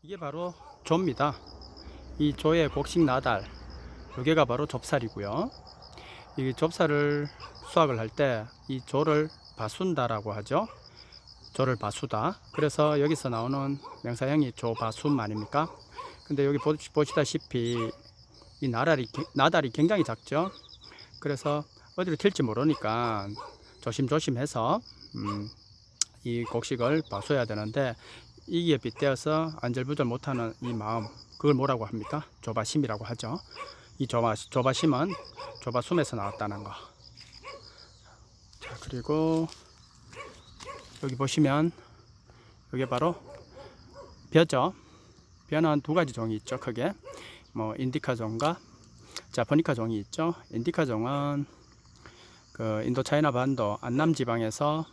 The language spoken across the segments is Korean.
이게 바로 조입니다. 이 조의 곡식 나달, 여기가 바로 좁쌀이고요. 이 좁쌀을 수확을 할 때 이 조를 바순다라고 하죠. 조를 바수다. 그래서 여기서 나오는 명사형이 조바순 아닙니까? 근데 여기 보시다시피 이 나달이 굉장히 작죠. 그래서 어디로 튈지 모르니까 조심조심해서 이 곡식을 봐줘야 되는데, 이기에 빗대어서 안절부절 못하는 이 마음, 그걸 뭐라고 합니까? 조바심이라고 하죠. 이 조바심은 조바숨에서 나왔다는 거. 자, 그리고 여기 보시면 여기 바로 벼죠. 벼는 두 가지 종이 있죠. 크게 뭐 인디카 종과 자포니카 종이 있죠. 인디카 종은 그 인도 차이나 반도 안남 지방에서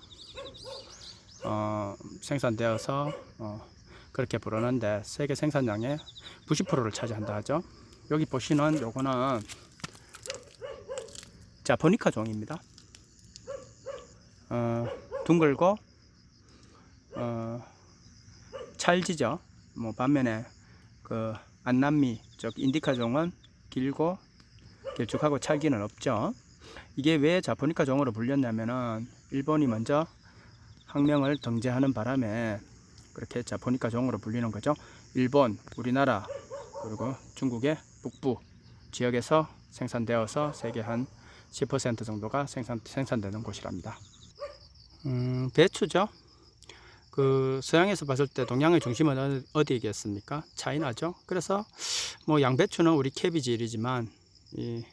생산되어서 그렇게 부르는데 세계 생산량의 90%를 차지한다 하죠. 여기 보시는 요거는 자포니카 종입니다. 둥글고 찰지죠. 뭐 반면에 그 안남미 즉 인디카 종은 길고 길쭉하고 찰기는 없죠. 이게 왜 자포니카 종으로 불렸냐면은 일본이 먼저 학명을 등재하는 바람에 그렇게 자포니카 종으로 불리는 거죠. 일본, 우리나라 그리고 중국의 북부 지역에서 생산되어서 세계 한 10% 정도가 생산되는 곳이랍니다. 배추죠. 그 서양에서 봤을 때 동양의 중심은 어디겠습니까? 차이나죠. 그래서 뭐 양배추는 우리 캐비지이지만 이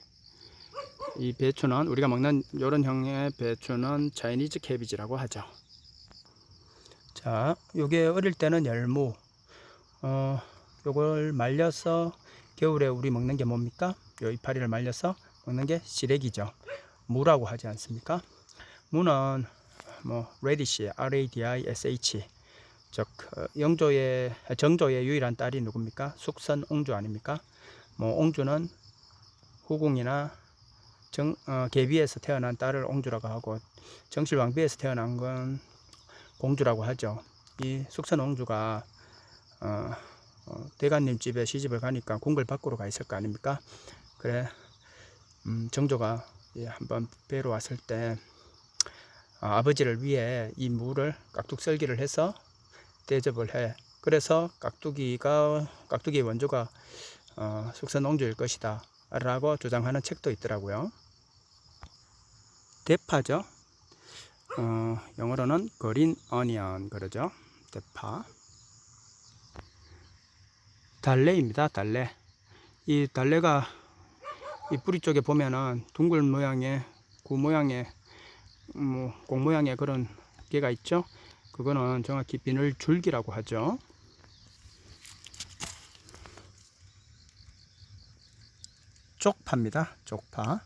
배추는 우리가 먹는 이런 형의 배추는 차이니즈 캐비지라고 하죠. 자, 요게 어릴 때는 열무. 요걸 말려서 겨울에 우리 먹는 게 뭡니까? 요 이파리를 말려서 먹는 게 시래기죠. 무라고 하지 않습니까? 무는 뭐 radish, R-A-D-I-S-H, 즉 정조의 유일한 딸이 누굽니까? 숙선 옹주 아닙니까? 뭐 옹주는 후궁이나 계비에서 태어난 딸을 옹주라고 하고, 정실왕비에서 태어난 건 공주라고 하죠. 이 숙선 옹주가 대간님 집에 시집을 가니까 궁궐 밖으로 가 있을 거 아닙니까? 그래 정조가 한번 뵈러 왔을 때 아버지를 위해 이 무를 깍둑썰기를 해서 대접을 해. 그래서 깍두기의 원조가 숙선 옹주일 것이다 라고 주장하는 책도 있더라고요. 대파죠. 영어로는 그린 어니언 그러죠. 대파. 달래입니다. 달래. 이 달래가 이 뿌리 쪽에 보면은 둥글 모양의 구 모양의 공 모양의 그런 게가 있죠. 그거는 정확히 비늘줄기라고 하죠. 쪽파입니다. 쪽파.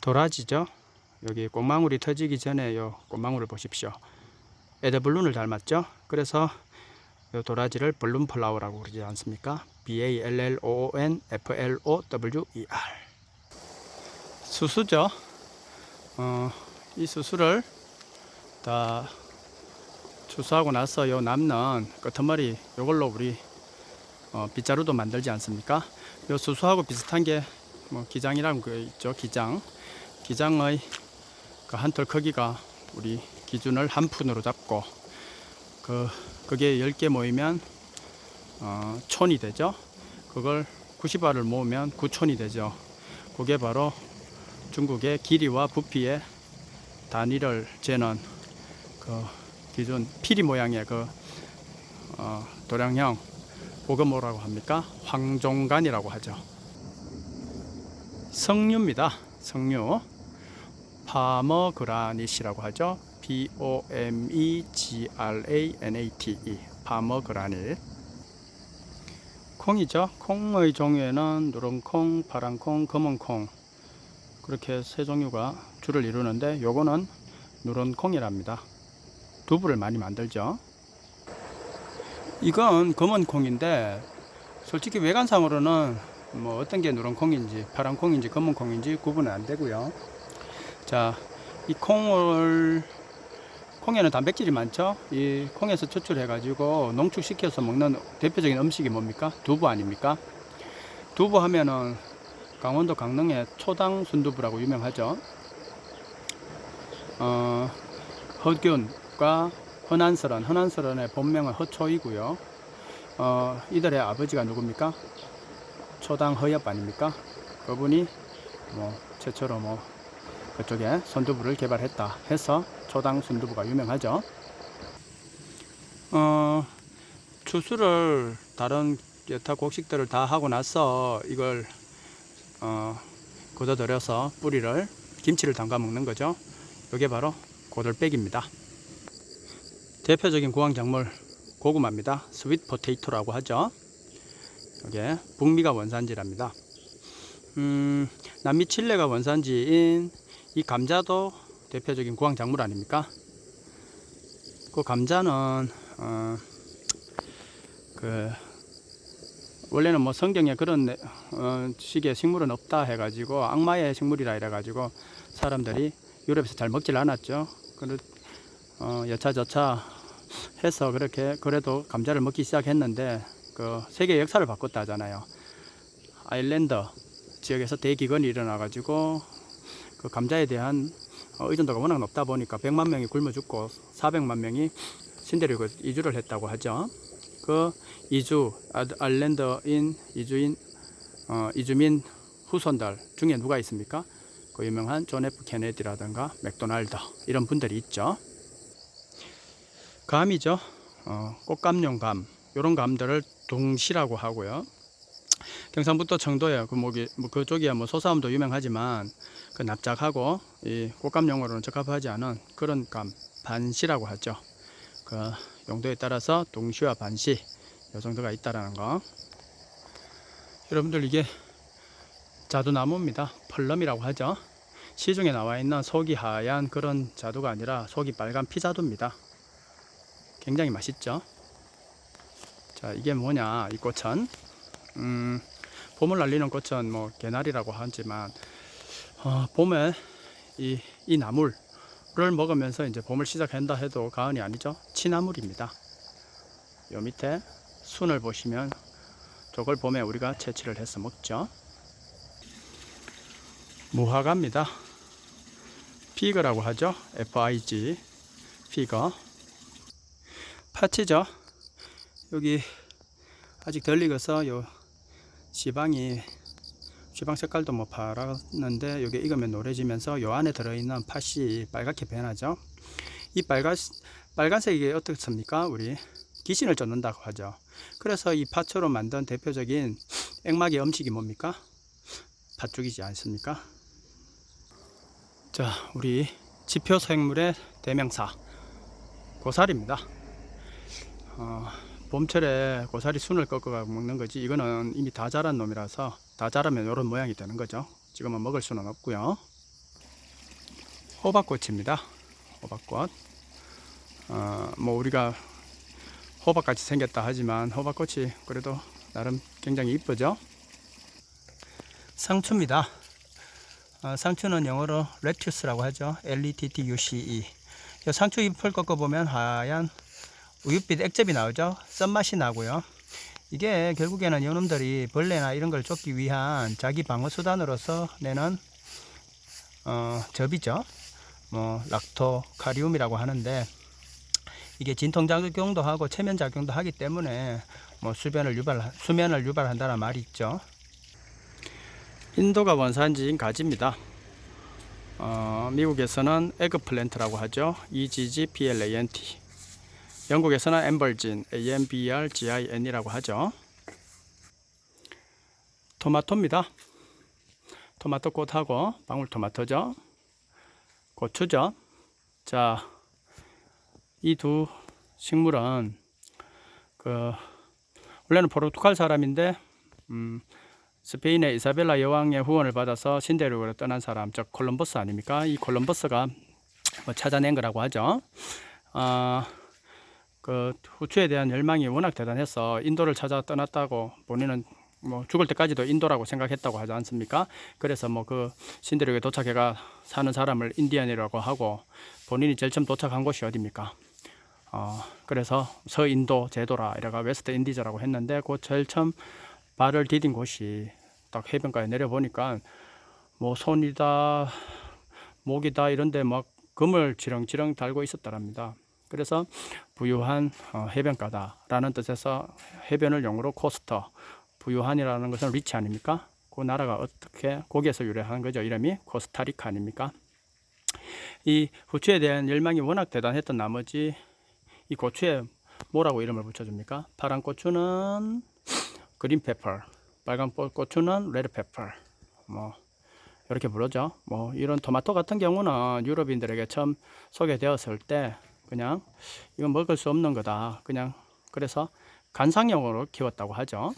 도라지죠. 여기 꽃망울이 터지기 전에 요 꽃망울을 보십시오. 에드블룬을 닮았죠. 그래서 요 도라지를 블룸 플라워라고 그러지 않습니까? BALLOONFLOWER. 수수죠. 이 수수를 다 추수하고 나서 요 남는 끄트머리 요걸로 우리 빗자루도 만들지 않습니까? 요 수수하고 비슷한 게 뭐 기장이라는 거 있죠. 기장의 그 한 톨 크기가 우리 기준을 한 푼으로 잡고 그게 10개 모이면 촌이 되죠. 그걸 90알을 모으면 9촌이 되죠. 그게 바로 중국의 길이와 부피의 단위를 재는 그 기준 피리 모양의 그 도량형, 그거 뭐라고 합니까? 황종간이라고 하죠. 석류입니다. 석류. 파머그라닛이라고 하죠. POMEGRANATE. 파머그라닛. 콩이죠. 콩의 종류에는 누런콩, 파란콩, 검은콩, 그렇게 세 종류가 주를 이루는데 요거는 누런콩이랍니다. 두부를 많이 만들죠. 이건 검은콩인데 솔직히 외관상으로는 뭐 어떤 게 누런콩인지 파란콩인지 검은콩인지 구분은 안 되고요. 자, 이 콩을 콩에는 단백질이 많죠. 이 콩에서 추출해 가지고 농축시켜서 먹는 대표적인 음식이 뭡니까? 두부 아닙니까? 두부 하면은 강원도 강릉의 초당 순두부라고 유명하죠. 허균과 흔한설의 본명은 허초이고요. 이들의 아버지가 누굽니까? 초당 허엽 아닙니까? 그분이 최초로 그쪽에 순두부를 개발했다 해서 초당 순두부가 유명하죠. 추수를 다른 여타 곡식들을 다 하고 나서 이걸 걷어들여서 뿌리를 김치를 담가 먹는 거죠. 이게 바로 고들빼기입니다. 대표적인 구황작물 고구마입니다. 스윗 포테이토라고 하죠. 이게 북미가 원산지랍니다. 남미 칠레가 원산지인 이 감자도 대표적인 구황작물 아닙니까? 그 감자는 원래는 성경에 그런 식의 식물은 없다 해가지고 악마의 식물이라 해가지고 사람들이 유럽에서 잘 먹질 않았죠. 여차저차 해서 그래도 감자를 먹기 시작했는데 세계 역사를 바꿨다 하잖아요. 아일랜드 지역에서 대기근이 일어나가지고 그 감자에 대한 의존도가 워낙 높다 보니까 100만 명이 굶어 죽고 400만 명이 신대륙에 이주를 했다고 하죠. 아일랜드인 이주민 후손들 중에 누가 있습니까? 그 유명한 존 F 케네디라든가 맥도날드 이런 분들이 있죠. 감이죠. 꽃감용 감, 이런 감들을 둥시라고 하고요. 경상북도 청도에 그쪽이야 소사음도 유명하지만 그 납작하고 이 꽃감용으로는 적합하지 않은 그런 감, 반시라고 하죠. 그 용도에 따라서 둥시와 반시 이 정도가 있다라는 거. 여러분들 이게 자두나무입니다. 펄럼이라고 하죠. 시중에 나와 있는 속이 하얀 그런 자두가 아니라 속이 빨간 피자두입니다. 굉장히 맛있죠. 자, 이게 뭐냐, 이 꽃은 봄을 알리는 꽃은 개나리라고 하지만 봄에 이 나물을 먹으면서 이제 봄을 시작한다 해도 과언이 아니죠. 치나물입니다. 요 밑에 순을 보시면 저걸 봄에 우리가 채취를 해서 먹죠. 무화과입니다. 피그라고 하죠. FIG 피거. 파치죠. 여기 아직 덜 익어서 요 지방 색깔도 파랗는데 여기 익으면 노래지면서 요 안에 들어있는 팥이 빨갛게 변하죠. 이 빨간색이 어떻습니까? 우리 귀신을 쫓는다고 하죠. 그래서 이 팥으로 만든 대표적인 액막의 음식이 뭡니까? 팥죽이지 않습니까? 자, 우리 지표 생물의 대명사 고사리입니다. 봄철에 고사리 순을 꺾어 먹는 거지, 이거는 이미 다 자란 놈이라서 다 자라면 이런 모양이 되는 거죠. 지금은 먹을 수는 없고요. 호박꽃입니다. 호박꽃. 우리가 호박같이 생겼다 하지만 호박꽃이 그래도 나름 굉장히 이쁘죠. 상추입니다. 상추는 영어로 레튜스라고 하죠. LETTUCE. 상추 잎을 꺾어보면 하얀 우윳빛 액즙이 나오죠. 썬맛이 나고요. 이게 결국에는 이놈들이 벌레나 이런 걸 쫓기 위한 자기 방어 수단으로서 내는 즙이죠. 락토카리움이라고 하는데 이게 진통작용도 하고 체면작용도 하기 때문에 수면을 유발한다는 말이 있죠. 인도가 원산지인 가지입니다. 미국에서는 에그플랜트라고 하죠. EGGPLANT. 영국에서는 엠벌진, AMBRGIN이라고 하죠. 토마토입니다. 토마토꽃하고 방울토마토죠. 고추죠. 자, 이 두 식물은 원래는 포르투갈 사람인데 스페인의 이사벨라 여왕의 후원을 받아서 신대륙으로 떠난 사람, 즉 콜럼버스 아닙니까? 이 콜럼버스가 찾아낸 거라고 하죠. 후추에 대한 열망이 워낙 대단해서 인도를 찾아 떠났다고 본인은 뭐 죽을 때까지도 인도라고 생각했다고 하지 않습니까? 그래서 뭐 그 신대륙에 도착해가 사는 사람을 인디언이라고 하고 본인이 제일 처음 도착한 곳이 어디입니까? 그래서 서인도 제도라 이래가 웨스트 인디즈라고 했는데 그 제일 처음 발을 디딘 곳이 딱 해변가에 내려보니까 뭐 손이다 목이다 이런데 막 금을 지렁지렁 달고 있었더랍니다. 그래서 부유한 해변가다라는 뜻에서 해변을 용어로 코스터, 부유한이라는 것은 리치 아닙니까? 그 나라가 어떻게 거기에서 유래한 거죠. 이름이 코스타리카 아닙니까? 이 후추에 대한 열망이 워낙 대단했던 나머지 이 고추에 뭐라고 이름을 붙여줍니까? 파란 고추는 그린 페퍼, 빨간 고추는 레드 페퍼, 뭐 이렇게 부르죠. 뭐 이런 토마토 같은 경우는 유럽인들에게 처음 소개되었을 때 그냥 이건 먹을 수 없는 거다. 그냥 그래서 관상용으로 키웠다고 하죠.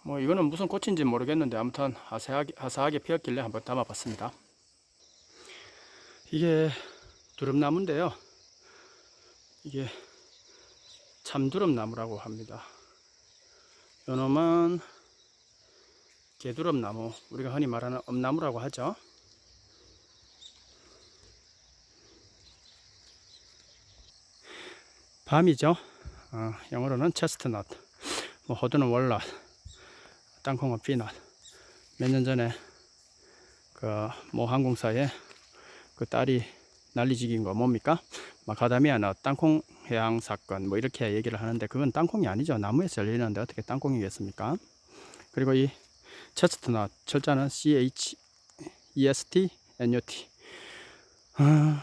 뭐 이거는 무슨 꽃인지 모르겠는데 아무튼 아사하게 피었길래 한번 담아봤습니다. 이게 두릅나무인데요. 이게 참두릅나무라고 합니다. 요놈은 개두릅나무, 우리가 흔히 말하는 엄나무라고 하죠. 밤이죠. 영어로는 체스트넛, 뭐 호두는 월넛, 땅콩은 피넛. 몇 년 전에 그 모 항공사에 그 딸이 난리지긴 거 뭡니까? 마카다미아넛 땅콩 해양 사건 뭐 이렇게 얘기를 하는데 그건 땅콩이 아니죠. 나무에서 열리는데 어떻게 땅콩이겠습니까? 그리고 이 체스트넛 철자는 CHESTNUT.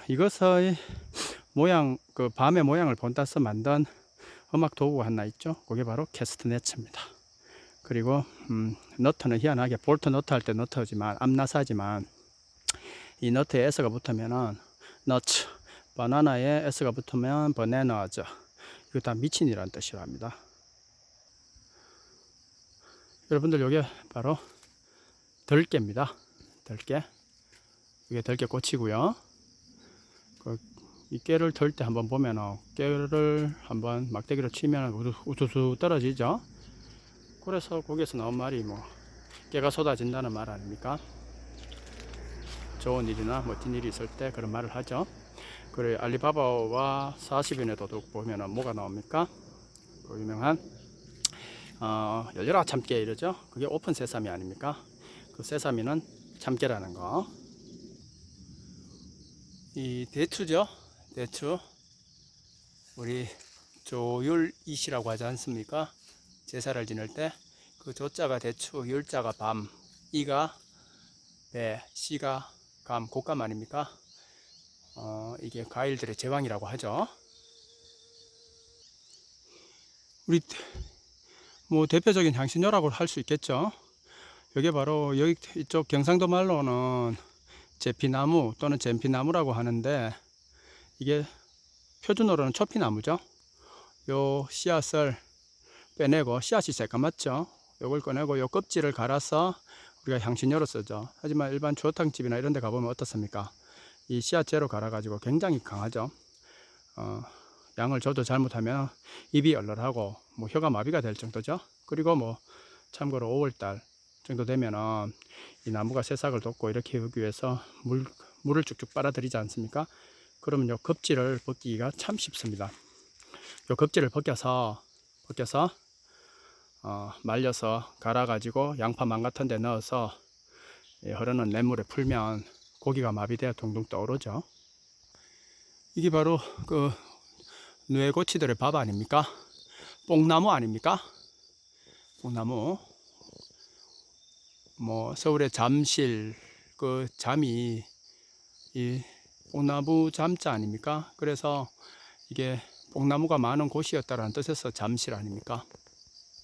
이것의 모양, 그 밤의 모양을 본따서 만든 음악 도구가 하나 있죠. 그게 바로 캐스트네츠입니다. 그리고 너트는 희한하게 볼트 너트 할 때 너트지만 암나사지만 이 너트에 S가 붙으면은 너츠, 바나나에 S가 붙으면 버네너즈. 이거 다 미친이라는 뜻이라 합니다. 여러분들 요게 바로 들깨입니다. 들깨. 이게 들깨 꽃이고요. 이 깨를 들 때 한번 보면은 깨를 한번 막대기로 치면 우수수 떨어지죠. 그래서 거기에서 나온 말이 뭐 깨가 쏟아진다는 말 아닙니까? 좋은 일이나 멋진 일이 있을 때 그런 말을 하죠. 그래 알리바바와 40인의 도둑 보면은 뭐가 나옵니까? 그 유명한 열려라 참깨 이러죠. 그게 오픈 세사미 아닙니까? 그 세사미는 참깨라는 거. 이 대추죠. 대추. 우리 조율이시라고 하지 않습니까? 제사를 지낼 때 그 조자가 대추, 율자가 밤, 이가 배, 시가 감, 곶감 아닙니까? 이게 과일들의 제왕이라고 하죠. 우리 뭐 대표적인 향신료라고 할 수 있겠죠. 이게 바로 여기 이쪽 경상도 말로는 제피나무 또는 젠피나무라고 하는데 이게 표준어로는 초피나무죠. 요 씨앗을 빼내고 씨앗이 새까맣죠. 요걸 꺼내고 요 껍질을 갈아서 우리가 향신료로 쓰죠. 하지만 일반 주어탕집이나 이런 데 가보면 어떻습니까? 이 씨앗째로 갈아가지고 굉장히 강하죠. 양을 줘도 잘못하면 입이 얼얼하고 뭐 혀가 마비가 될 정도죠. 그리고 뭐 참고로 5월달 정도 되면은 이 나무가 새싹을 돋고 이렇게 하기 위해서 물을 쭉쭉 빨아들이지 않습니까? 그러면 요 껍질을 벗기기가 참 쉽습니다. 요 껍질을 벗겨서 말려서 갈아가지고 양파망 같은 데 넣어서 흐르는 냇물에 풀면 고기가 마비되어 둥둥 떠오르죠. 이게 바로 그 뇌고치들의 밥 아닙니까? 뽕나무 아닙니까? 뽕나무. 뭐 서울의 잠실 그 잠이 이 뽕나무 잠자 아닙니까? 그래서 이게 뽕나무가 많은 곳이었다라는 뜻에서 잠실 아닙니까?